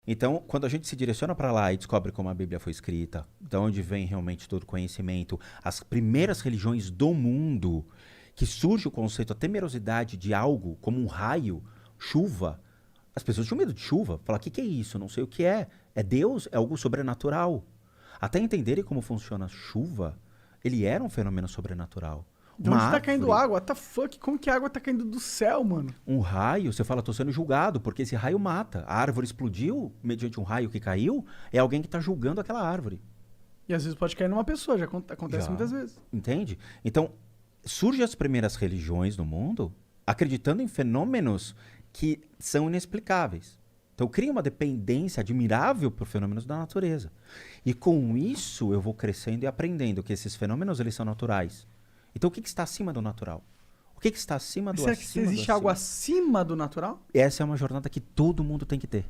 Então, quando a gente se direciona para lá e descobre como a Bíblia foi escrita, de onde vem realmente todo o conhecimento, as primeiras religiões do mundo, que surge o conceito, a temerosidade de algo, como um raio, chuva. As pessoas tinham medo de chuva. Falar, o que é isso? Não sei o que é. É Deus? É algo sobrenatural. Até entenderem como funciona a chuva, ele era um fenômeno sobrenatural. De onde tá caindo água? What the fuck? Como que a água tá caindo do céu, mano? Um raio, você fala, tô sendo julgado, porque esse raio mata. A árvore explodiu mediante um raio que caiu, é alguém que tá julgando aquela árvore. E às vezes pode cair numa pessoa, já acontece muitas vezes. Entende? Então, surgem as primeiras religiões no mundo acreditando em fenômenos que são inexplicáveis. Então, cria uma dependência admirável por fenômenos da natureza. E com isso, eu vou crescendo e aprendendo que esses fenômenos, eles são naturais. Então, o que está acima do natural? O que está acima do Será acima? que existe algo acima do natural? Essa é uma jornada que todo mundo tem que ter.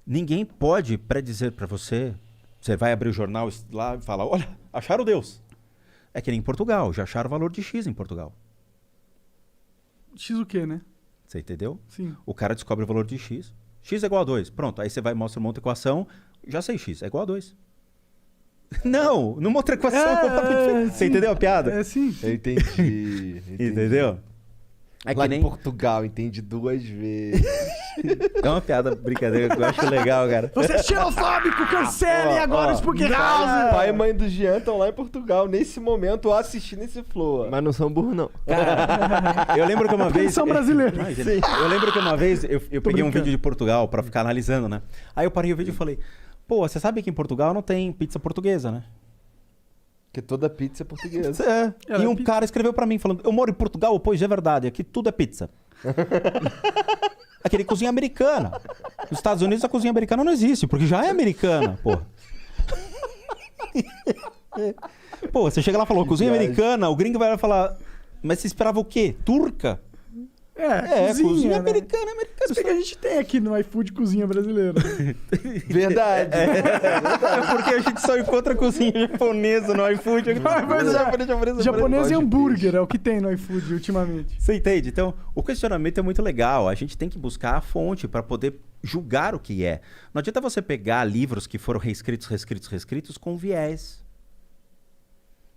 Ninguém pode predizer para você. Você vai abrir o jornal lá e falar, olha, acharam Deus. É que nem em Portugal, já acharam o valor de X em Portugal. X o quê, né? Você entendeu? Sim. O cara descobre o valor de X. X é igual a 2. Pronto, aí você vai e mostra uma outra equação. Já sei X, é igual a 2. Não, numa outra equação completamente diferente. Você entendeu a piada? É, sim. Eu entendi. Entendeu? É Lá que nem... em Portugal, entendi 2 vezes. É uma piada, brincadeira, que eu acho legal, cara. Você é xenofóbico, cancelem agora o Spook House! Pai e mãe do Jean estão lá em Portugal, nesse momento, assistindo esse Flow. Mas não são burros, não. Cara, eu lembro que uma vez... Eles são brasileiros. Eu lembro que uma vez eu peguei um vídeo de Portugal pra ficar analisando, né? Aí eu parei o vídeo e falei, pô, você sabe que em Portugal não tem pizza portuguesa, né? Porque toda pizza é portuguesa. É. Ela E é um pizza. cara escreveu pra mim falando, eu moro em Portugal, pois é verdade, aqui tudo é pizza. Aquele cozinha americana. Nos Estados Unidos a cozinha americana não existe, porque já é americana, pô. Pô, você chega lá e falou, cozinha americana, o gringo vai lá falar, mas você esperava o quê? Turca? Cozinha né? americana, Se bem que a gente tem aqui no iFood cozinha brasileira. Verdade. É porque a gente só encontra cozinha japonesa no iFood. Japonês e de hambúrguer é o que tem no iFood ultimamente. Você entende? Então, o questionamento é muito legal. A gente tem que buscar a fonte para poder julgar o que é. Não adianta você pegar livros que foram reescritos com viés.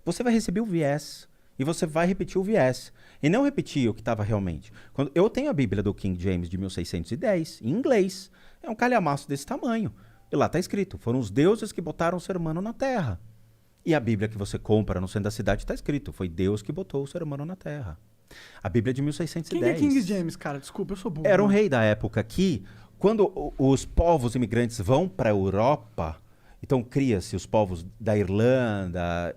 Você vai receber o viés e você vai repetir o viés. E não repetir o que estava realmente. Eu tenho a Bíblia do King James de 1610, em inglês. É um calhamaço desse tamanho. E lá está escrito, foram os deuses que botaram o ser humano na terra. E a Bíblia que você compra no centro da cidade está escrito, foi Deus que botou o ser humano na terra. A Bíblia é de 1610. Quem é King James, cara? Desculpa, eu sou burro. Era um rei da época que, quando os povos imigrantes vão para a Europa, então cria-se os povos da Irlanda,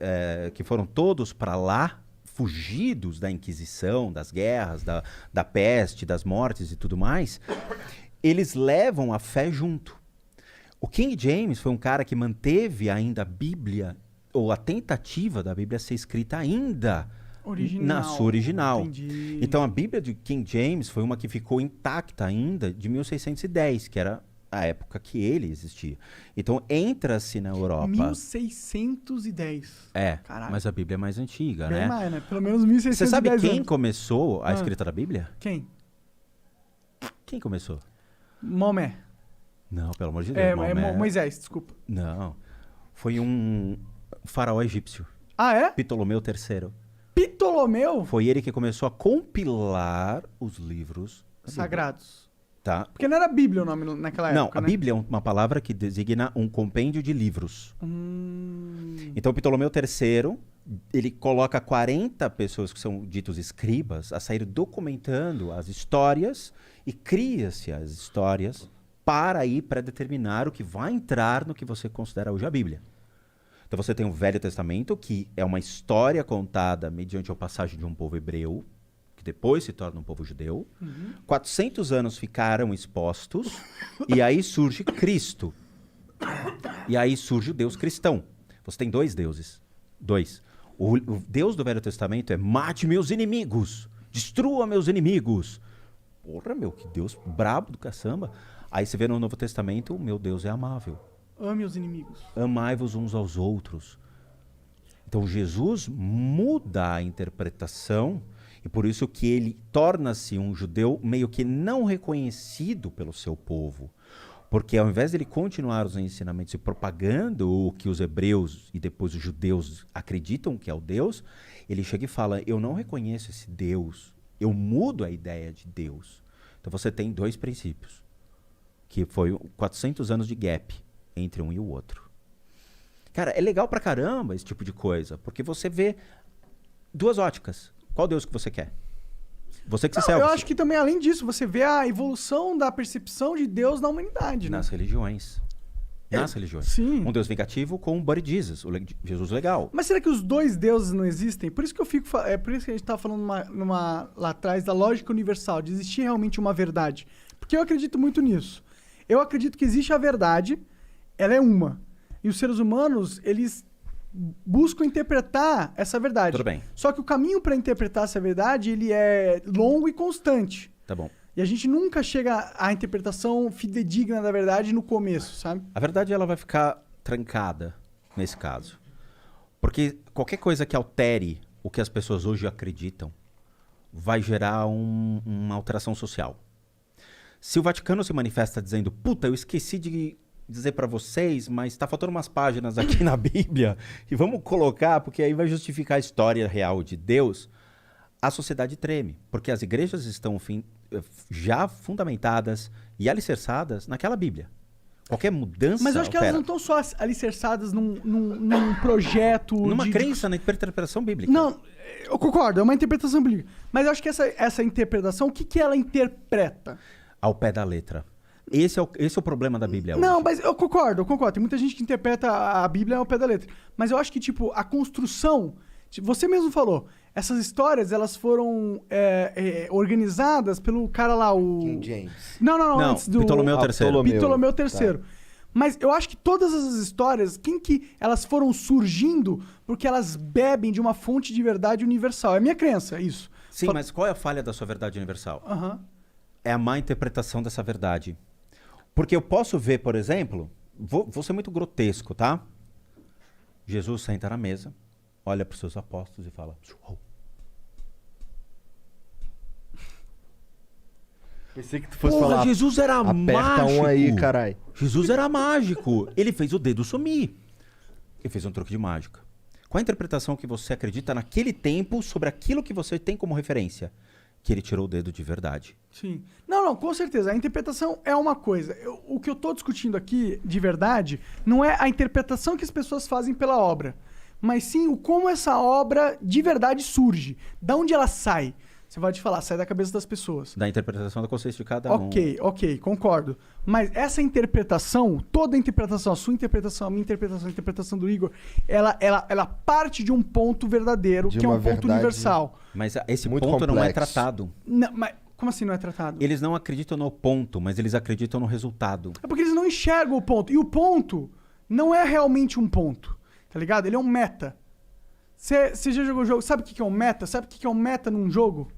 que foram todos para lá, fugidos da Inquisição, das guerras, da peste, das mortes e tudo mais, eles levam a fé junto. O King James foi um cara que manteve ainda a Bíblia, ou a tentativa da Bíblia ser escrita ainda na sua original. Entendi. Então a Bíblia de King James foi uma que ficou intacta ainda de 1610, que era a época que ele existia. Então entra-se na Europa. 1610. Caralho. Mas a Bíblia é mais antiga, Bem né? mais, né? Pelo menos 1610 Você sabe quem anos. começou a escrita da Bíblia? Quem? Quem começou? Maomé. Não, pelo amor de Deus. Moisés, desculpa. Não. Foi um faraó egípcio. Ah, é? Ptolomeu III. Ptolomeu? Foi ele que começou a compilar os livros da Bíblia, Sagrados. tá? Porque não era Bíblia o nome naquela Não, época, a né? Bíblia é uma palavra que designa um compêndio de livros. Então, Ptolomeu III, ele coloca 40 pessoas que são ditos escribas a sair documentando as histórias e cria-se as histórias para aí predeterminar o que vai entrar no que você considera hoje a Bíblia. Então você tem o Velho Testamento, que é uma história contada mediante a passagem de um povo hebreu, que depois se torna um povo judeu. 400 anos ficaram expostos, e aí surge Cristo. E aí surge o Deus cristão. Você tem dois deuses. Dois. O Deus do Velho Testamento é mate meus inimigos, destrua meus inimigos. Porra, meu, que Deus brabo do caçamba. Aí você vê no Novo Testamento, o meu Deus é amável. Ame os inimigos. Amai-vos uns aos outros. Então Jesus muda a interpretação e por isso que ele torna-se um judeu meio que não reconhecido pelo seu povo. Porque ao invés dele continuar os ensinamentos e propagando o que os hebreus e depois os judeus acreditam que é o Deus, ele chega e fala, eu não reconheço esse Deus, eu mudo a ideia de Deus. Então você tem dois princípios, que foi 400 anos de gap entre um e o outro. Cara, é legal pra caramba esse tipo de coisa, porque você vê duas óticas. Qual Deus que você quer? Você que se serve. Eu acho que também, além disso, você vê a evolução da percepção de Deus na humanidade, né? Nas religiões. Nas religiões. Sim. Um Deus vingativo com um Buddy Jesus, Jesus legal. Mas será que os dois deuses não existem? Por isso que eu fico. É por isso que a gente estava falando lá atrás da lógica universal, de existir realmente uma verdade. Porque eu acredito muito nisso. Eu acredito que existe a verdade, ela é uma. E os seres humanos, eles buscam interpretar essa verdade. Tudo bem. Só que o caminho para interpretar essa verdade, ele é longo e constante. Tá bom. E a gente nunca chega à interpretação fidedigna da verdade no começo, sabe? A verdade ela vai ficar trancada nesse caso. Porque qualquer coisa que altere o que as pessoas hoje acreditam vai gerar uma alteração social. Se o Vaticano se manifesta dizendo, puta, eu esqueci de dizer pra vocês, mas tá faltando umas páginas aqui na Bíblia e vamos colocar, porque aí vai justificar a história real de Deus, a sociedade treme, porque as igrejas estão já fundamentadas e alicerçadas naquela Bíblia. Qualquer mudança... Mas eu acho que elas não estão só alicerçadas num projeto... Numa crença, na interpretação bíblica. Não, eu concordo, é uma interpretação bíblica. Mas eu acho que essa interpretação, o que ela interpreta? Ao pé da letra. Esse é o problema da Bíblia hoje. Não, mas eu concordo. Tem muita gente que interpreta a Bíblia ao pé da letra. Mas eu acho que, tipo, a construção... Você mesmo falou, essas histórias, elas foram organizadas pelo cara lá, o... King James. Não, antes do... Ptolomeu III. Ptolomeu III. Tá. Mas eu acho que todas essas histórias, elas foram surgindo porque elas bebem de uma fonte de verdade universal. É a minha crença, isso. Sim, mas qual é a falha da sua verdade universal? É a má interpretação dessa verdade. Porque eu posso ver, por exemplo, vou ser muito grotesco, tá? Jesus senta na mesa, olha para os seus apóstolos e fala... Pensei que tu fosse falar... Jesus era mágico. Aperta um aí, carai. Jesus era mágico. Ele fez o dedo sumir. Ele fez um truque de mágica. Qual a interpretação que você acredita naquele tempo sobre aquilo que você tem como referência? Que ele tirou o dedo de verdade. Sim. Não, com certeza. A interpretação é uma coisa. O que eu estou discutindo aqui, de verdade, não é a interpretação que as pessoas fazem pela obra, mas sim o como essa obra de verdade surge. Da onde ela sai. Você vai te falar, sai da cabeça das pessoas. Da interpretação da consciência de cada um. Ok, concordo. Mas essa interpretação, toda a interpretação, a sua interpretação, a minha interpretação, a interpretação do Igor, ela parte de um ponto verdadeiro, que é um ponto universal. Mas esse muito ponto complexo. não é tratado. Não, mas como assim não é tratado? Eles não acreditam no ponto, mas eles acreditam no resultado. É porque eles não enxergam o ponto. E o ponto não é realmente um ponto, tá ligado? Ele é um meta. Você já jogou jogo? Sabe o que é um meta? Sabe o que é um meta num jogo?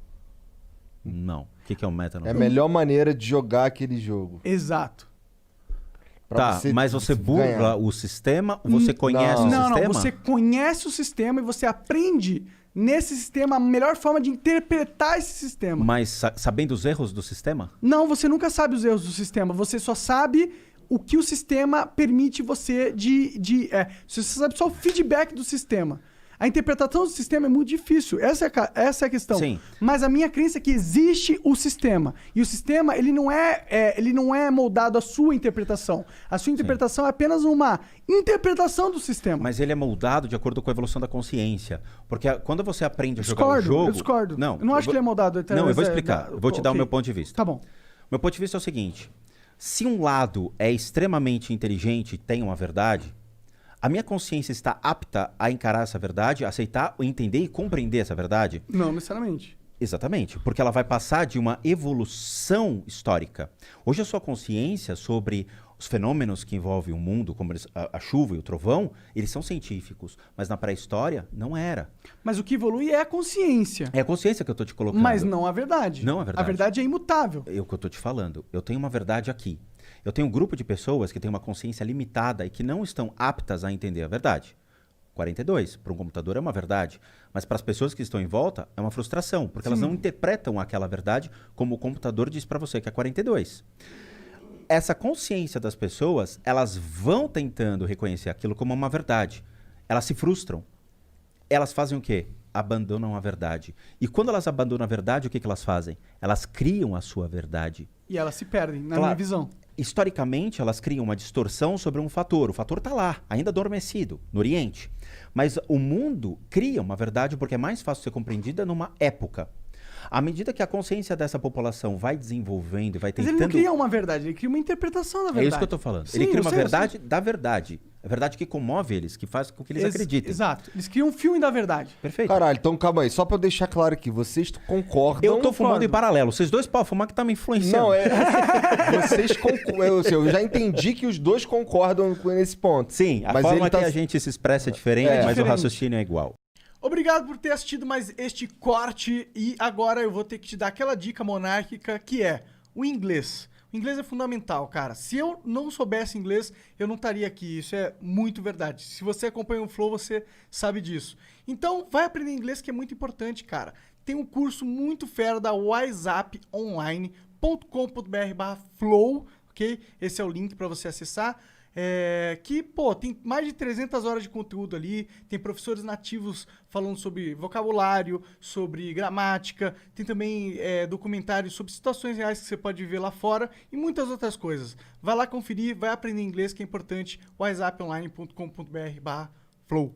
Não. O que é um meta? É a melhor maneira de jogar aquele jogo. Exato. Tá, mas você burla o sistema? Você conhece o sistema? Não, você conhece o sistema e você aprende nesse sistema a melhor forma de interpretar esse sistema. Mas sabendo os erros do sistema? Não, você nunca sabe os erros do sistema. Você só sabe o que o sistema permite você você sabe só o feedback do sistema. A interpretação do sistema é muito difícil. Essa é a questão. Sim. Mas a minha crença é que existe o sistema. E o sistema, ele não é moldado à sua interpretação. A sua interpretação é apenas uma interpretação do sistema. Mas ele é moldado de acordo com a evolução da consciência. Porque quando você aprende a jogar o jogo... Eu discordo. Não, eu não acho que ele é moldado. Não, eu vou explicar. Vou te dar o meu ponto de vista. Tá bom. Meu ponto de vista é o seguinte. Se um lado é extremamente inteligente e tem uma verdade... A minha consciência está apta a encarar essa verdade, aceitar, entender e compreender essa verdade? Não necessariamente. Exatamente, porque ela vai passar de uma evolução histórica. Hoje a sua consciência sobre os fenômenos que envolvem o mundo, como a chuva e o trovão, eles são científicos, mas na pré-história não era. Mas o que evolui é a consciência. É a consciência que eu estou te colocando. Mas não a verdade. Não a verdade. A verdade é imutável. É o que eu estou te falando. Eu tenho uma verdade aqui. Eu tenho um grupo de pessoas que têm uma consciência limitada e que não estão aptas a entender a verdade. 42. Para um computador é uma verdade, mas para as pessoas que estão em volta é uma frustração, porque elas não interpretam aquela verdade como o computador diz para você, que é 42. essa consciência das pessoas, elas vão tentando reconhecer aquilo como uma verdade. Elas se frustram. Elas fazem o quê? Abandonam a verdade. E quando elas abandonam a verdade, o que elas fazem? Elas criam a sua verdade. E elas se perdem, na Claro. minha visão. Historicamente, elas criam uma distorção sobre um fator. O fator está lá, ainda adormecido, no Oriente. Mas o mundo cria uma verdade porque é mais fácil ser compreendida numa época. À medida que a consciência dessa população vai desenvolvendo e vai Mas tentando... ele não cria uma verdade, ele cria uma interpretação da verdade. É isso que eu estou falando. Sim, Ele cria eu uma sei, eu verdade da verdade. A verdade que comove eles, que faz com que eles acreditem. Exato. Eles criam um filme da verdade. Perfeito. Caralho, então calma aí. Só pra eu deixar claro aqui. Vocês concordam... Eu tô fumando em Fábio? paralelo. Vocês dois podem fumar que tá me influenciando. Não, vocês concordam. Eu já entendi que os dois concordam nesse ponto. Sim, a Mas forma ele tá- que a gente se expressa é diferente, É. mas o Diferente. raciocínio é igual. Obrigado por ter assistido mais este corte. E agora eu vou ter que te dar aquela dica monárquica que é o inglês. O inglês é fundamental, cara. Se eu não soubesse inglês, eu não estaria aqui. Isso é muito verdade. Se você acompanha o Flow, você sabe disso. Então, vai aprender inglês que é muito importante, cara. Tem um curso muito fera da wiseuponline.com.br/flow, ok? Esse é o link para você acessar. Que, pô, tem mais de 300 horas de conteúdo ali, tem professores nativos falando sobre vocabulário, sobre gramática, tem também documentários sobre situações reais que você pode ver lá fora e muitas outras coisas. Vai lá conferir, vai aprender inglês que é importante, wiseuponline.com.br/flow.